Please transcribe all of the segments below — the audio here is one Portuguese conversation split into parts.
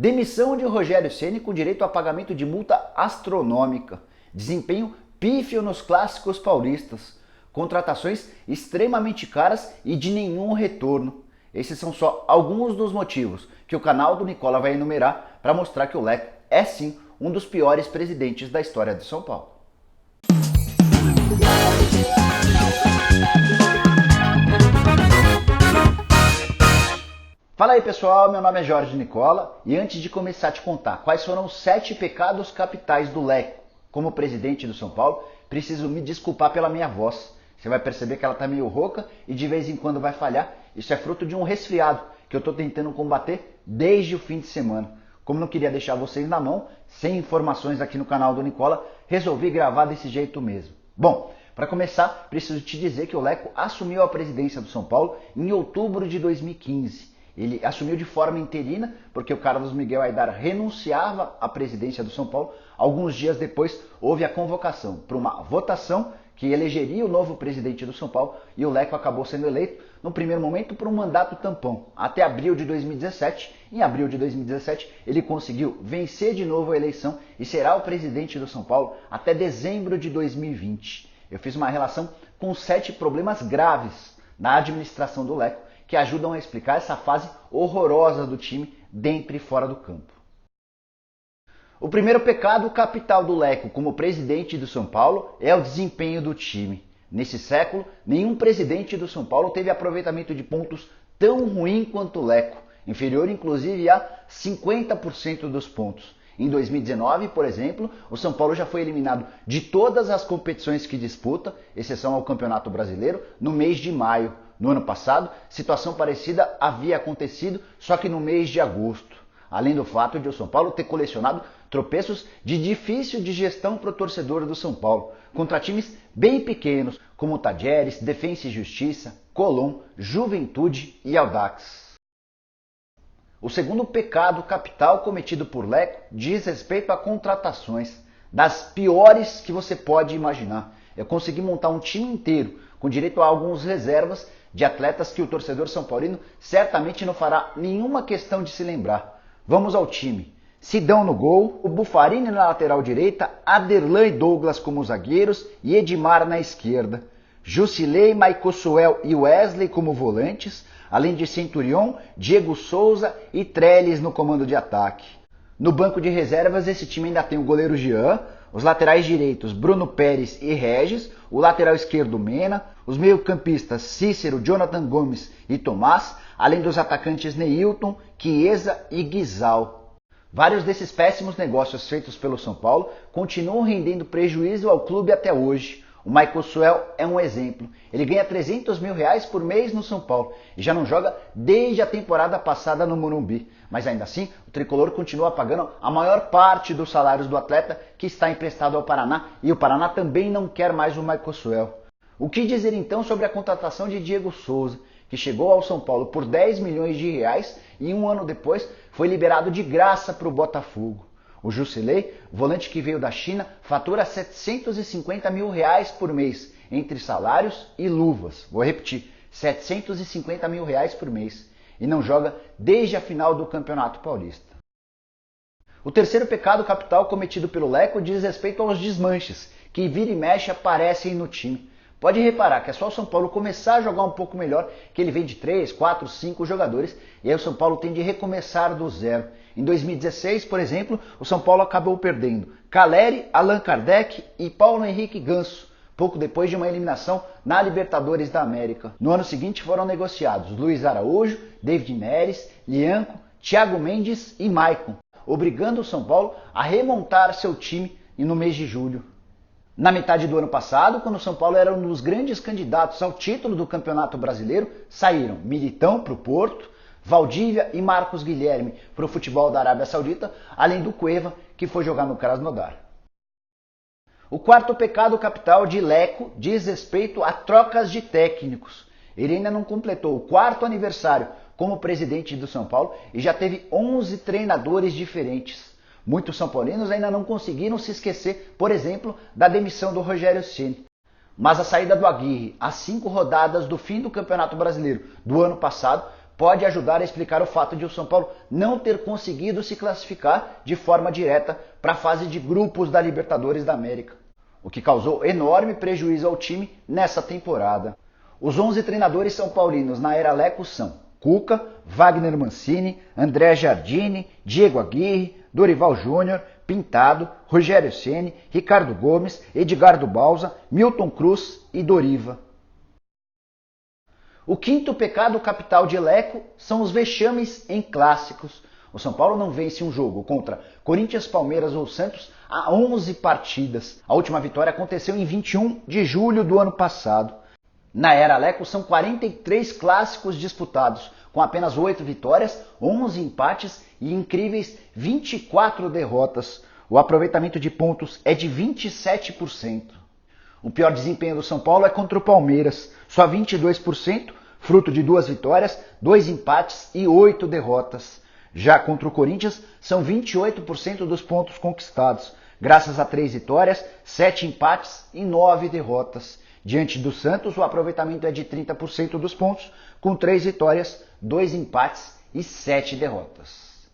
Demissão de Rogério Ceni com direito a pagamento de multa astronômica. Desempenho pífio nos clássicos paulistas. Contratações extremamente caras e de nenhum retorno. Esses são só alguns dos motivos que o canal do Nicola vai enumerar para mostrar que o Leco é sim um dos piores presidentes da história de São Paulo. Fala aí pessoal, meu nome é Jorge Nicola e antes de começar a te contar quais foram os 7 pecados capitais do Leco como presidente do São Paulo, preciso me desculpar pela minha voz. Você vai perceber que ela está meio rouca e de vez em quando vai falhar. Isso é fruto de um resfriado que eu estou tentando combater desde o fim de semana. Como não queria deixar vocês na mão, sem informações aqui no canal do Nicola, resolvi gravar desse jeito mesmo. Bom, para começar, preciso te dizer que o Leco assumiu a presidência do São Paulo em outubro de 2015. Ele assumiu de forma interina, porque o Carlos Miguel Aydar renunciava à presidência do São Paulo. Alguns dias depois, houve a convocação para uma votação que elegeria o novo presidente do São Paulo e o Leco acabou sendo eleito, no primeiro momento, por um mandato tampão, até abril de 2017. Em abril de 2017, ele conseguiu vencer de novo a eleição e será o presidente do São Paulo até dezembro de 2020. Eu fiz uma relação com 7 problemas graves na administração do Leco, que ajudam a explicar essa fase horrorosa do time dentro e fora do campo. O primeiro pecado capital do Leco como presidente do São Paulo é o desempenho do time. Nesse século, nenhum presidente do São Paulo teve aproveitamento de pontos tão ruim quanto o Leco, inferior inclusive a 50% dos pontos. Em 2019, por exemplo, o São Paulo já foi eliminado de todas as competições que disputa, exceção ao Campeonato Brasileiro, no mês de maio. No ano passado, situação parecida havia acontecido, só que no mês de agosto. Além do fato de o São Paulo ter colecionado tropeços de difícil digestão para o torcedor do São Paulo, contra times bem pequenos, como Tajeres, Defensa e Justiça, Colón, Juventude e Audax. O segundo pecado capital cometido por Leco diz respeito a contratações, das piores que você pode imaginar. Eu consegui montar um time inteiro, com direito a alguns reservas, de atletas que o torcedor são paulino certamente não fará nenhuma questão de se lembrar. Vamos ao time. Sidão no gol, o Buffarini na lateral direita, Aderlan e Douglas como zagueiros e Edmar na esquerda. Jusilei, Maicosuel e Wesley como volantes, além de Centurion, Diego Souza e Trellis no comando de ataque. No banco de reservas esse time ainda tem o goleiro Jean, os laterais direitos Bruno Pérez e Regis, o lateral esquerdo Mena, os meio-campistas Cícero, Jonathan Gomes e Tomás, além dos atacantes Neilton, Chiesa e Guizal. Vários desses péssimos negócios feitos pelo São Paulo continuam rendendo prejuízo ao clube até hoje. O Maicosuel é um exemplo. Ele ganha R$300 mil por mês no São Paulo e já não joga desde a temporada passada no Morumbi. Mas ainda assim, o tricolor continua pagando a maior parte dos salários do atleta que está emprestado ao Paraná e o Paraná também não quer mais o Maicosuel. O que dizer então sobre a contratação de Diego Souza, que chegou ao São Paulo por R$10 milhões e um ano depois foi liberado de graça para o Botafogo? O Jusilei, volante que veio da China, fatura R$750 mil por mês, entre salários e luvas. Vou repetir, R$750 mil por mês. E não joga desde a final do Campeonato Paulista. O terceiro pecado capital cometido pelo Leco diz respeito aos desmanches, que vira e mexe aparecem no time. Pode reparar que é só o São Paulo começar a jogar um pouco melhor que ele vem de 3, 4, 5 jogadores e aí o São Paulo tem de recomeçar do zero. Em 2016, por exemplo, o São Paulo acabou perdendo Caleri, Allan Kardec e Paulo Henrique Ganso, pouco depois de uma eliminação na Libertadores da América. No ano seguinte foram negociados Luiz Araújo, David Neres, Lianco, Thiago Mendes e Maicon, obrigando o São Paulo a remontar seu time no mês de julho. Na metade do ano passado, quando o São Paulo era um dos grandes candidatos ao título do Campeonato Brasileiro, saíram Militão para o Porto, Valdívia e Marcos Guilherme para o futebol da Arábia Saudita, além do Cueva, que foi jogar no Krasnodar. O quarto pecado capital de Leco diz respeito a trocas de técnicos. Ele ainda não completou o 4º aniversário como presidente do São Paulo e já teve 11 treinadores diferentes. Muitos são paulinos ainda não conseguiram se esquecer, por exemplo, da demissão do Rogério Ceni. Mas a saída do Aguirre, às 5 rodadas do fim do Campeonato Brasileiro do ano passado, pode ajudar a explicar o fato de o São Paulo não ter conseguido se classificar de forma direta para a fase de grupos da Libertadores da América, o que causou enorme prejuízo ao time nessa temporada. Os 11 treinadores são paulinos na era Leco são Cuca, Wagner Mancini, André Jardine, Diego Aguirre, Dorival Júnior, Pintado, Rogério Ceni, Ricardo Gomes, Edgardo Balsa, Milton Cruz e Doriva. O quinto pecado capital de Leco são os vexames em clássicos. O São Paulo não vence um jogo contra Corinthians, Palmeiras ou Santos há 11 partidas. A última vitória aconteceu em 21 de julho do ano passado. Na era Leco são 43 clássicos disputados, com apenas 8 vitórias, 11 empates e incríveis 24 derrotas. O aproveitamento de pontos é de 27%. O pior desempenho do São Paulo é contra o Palmeiras, só 22%, fruto de 2 vitórias, 2 empates e 8 derrotas. Já contra o Corinthians, são 28% dos pontos conquistados, graças a 3 vitórias, 7 empates e 9 derrotas. Diante do Santos, o aproveitamento é de 30% dos pontos, com 3 vitórias, 2 empates e 7 derrotas.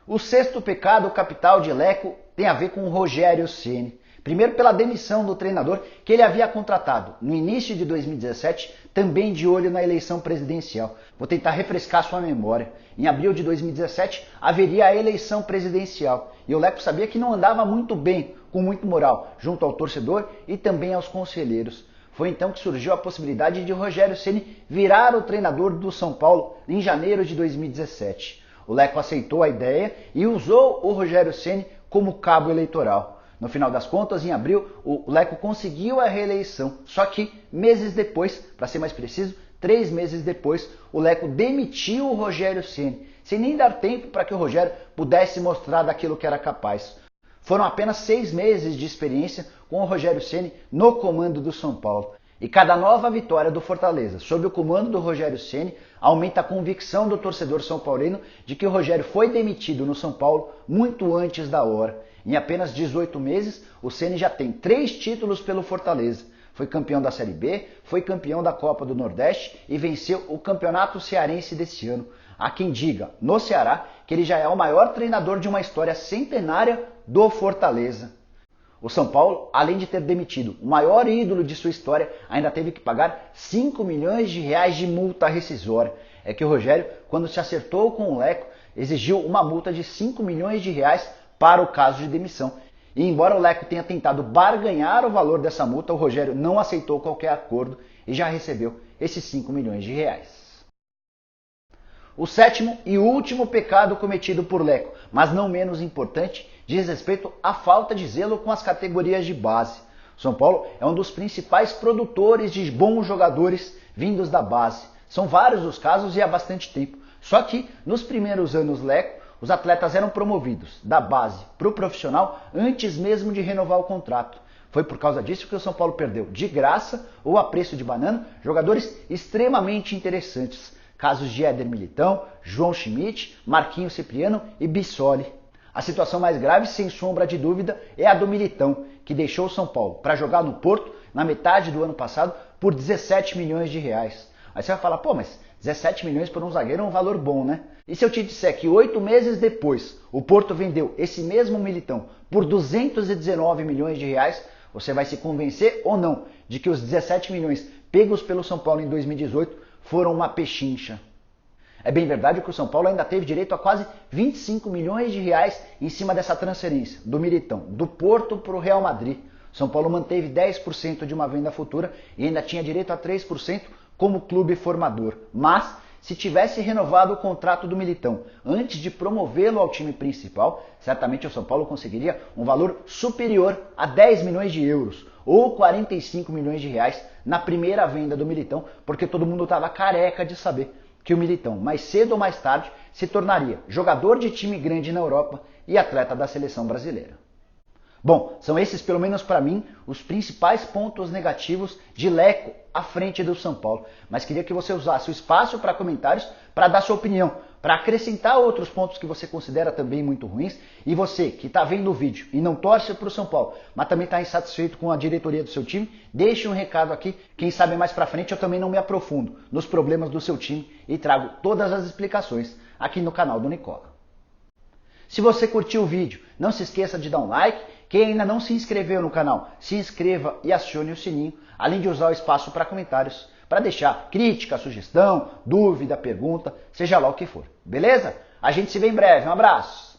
O sexto pecado capital de Leco tem a ver com o Rogério Ceni. Primeiro pela demissão do treinador que ele havia contratado no início de 2017, também de olho na eleição presidencial. Vou tentar refrescar sua memória. Em abril de 2017 haveria a eleição presidencial e o Leco sabia que não andava muito bem, com muito moral, junto ao torcedor e também aos conselheiros. Foi então que surgiu a possibilidade de Rogério Ceni virar o treinador do São Paulo em janeiro de 2017. O Leco aceitou a ideia e usou o Rogério Ceni como cabo eleitoral. No final das contas, em abril, o Leco conseguiu a reeleição. Só que meses depois, para ser mais preciso, 3 meses depois, o Leco demitiu o Rogério Ceni, sem nem dar tempo para que o Rogério pudesse mostrar daquilo que era capaz. Foram apenas 6 meses de experiência com o Rogério Ceni no comando do São Paulo. E cada nova vitória do Fortaleza sob o comando do Rogério Ceni aumenta a convicção do torcedor são paulino de que o Rogério foi demitido no São Paulo muito antes da hora. Em apenas 18 meses, o Ceni já tem 3 títulos pelo Fortaleza. Foi campeão da Série B, foi campeão da Copa do Nordeste e venceu o Campeonato Cearense desse ano. Há quem diga, no Ceará, que ele já é o maior treinador de uma história centenária do Fortaleza. O São Paulo, além de ter demitido o maior ídolo de sua história, ainda teve que pagar 5 milhões de reais de multa rescisória. É que o Rogério, quando se acertou com o Leco, exigiu uma multa de 5 milhões de reais para o caso de demissão. E embora o Leco tenha tentado barganhar o valor dessa multa, o Rogério não aceitou qualquer acordo e já recebeu esses 5 milhões de reais. O sétimo e último pecado cometido por Leco, mas não menos importante, diz respeito à falta de zelo com as categorias de base. São Paulo é um dos principais produtores de bons jogadores vindos da base. São vários os casos e há bastante tempo. Só que, nos primeiros anos Leco, os atletas eram promovidos da base para o profissional antes mesmo de renovar o contrato. Foi por causa disso que o São Paulo perdeu de graça ou a preço de banana jogadores extremamente interessantes. Casos de Éder Militão, João Schmidt, Marquinhos Cipriano e Bissoli. A situação mais grave, sem sombra de dúvida, é a do Militão, que deixou o São Paulo para jogar no Porto na metade do ano passado por 17 milhões de reais. Aí você vai falar, pô, mas 17 milhões por um zagueiro é um valor bom, né? E se eu te disser que 8 meses depois o Porto vendeu esse mesmo Militão por 219 milhões de reais, você vai se convencer ou não de que os 17 milhões pegos pelo São Paulo em 2018 foram uma pechincha. É bem verdade que o São Paulo ainda teve direito a quase 25 milhões de reais em cima dessa transferência do Militão, do Porto para o Real Madrid. O São Paulo manteve 10% de uma venda futura e ainda tinha direito a 3% como clube formador. Mas, se tivesse renovado o contrato do Militão antes de promovê-lo ao time principal, certamente o São Paulo conseguiria um valor superior a 10 milhões de euros ou 45 milhões de reais na primeira venda do Militão, porque todo mundo estava careca de saber que o Militão, mais cedo ou mais tarde, se tornaria jogador de time grande na Europa e atleta da seleção brasileira. Bom, são esses, pelo menos para mim, os principais pontos negativos de Leco à frente do São Paulo. Mas queria que você usasse o espaço para comentários para dar sua opinião, para acrescentar outros pontos que você considera também muito ruins. E você que está vendo o vídeo e não torce para o São Paulo, mas também está insatisfeito com a diretoria do seu time, deixe um recado aqui. Quem sabe mais para frente eu também não me aprofundo nos problemas do seu time e trago todas as explicações aqui no canal do Nicola. Se você curtiu o vídeo, não se esqueça de dar um like. Quem ainda não se inscreveu no canal, se inscreva e acione o sininho, além de usar o espaço para comentários, para deixar crítica, sugestão, dúvida, pergunta, seja lá o que for. Beleza? A gente se vê em breve. Um abraço!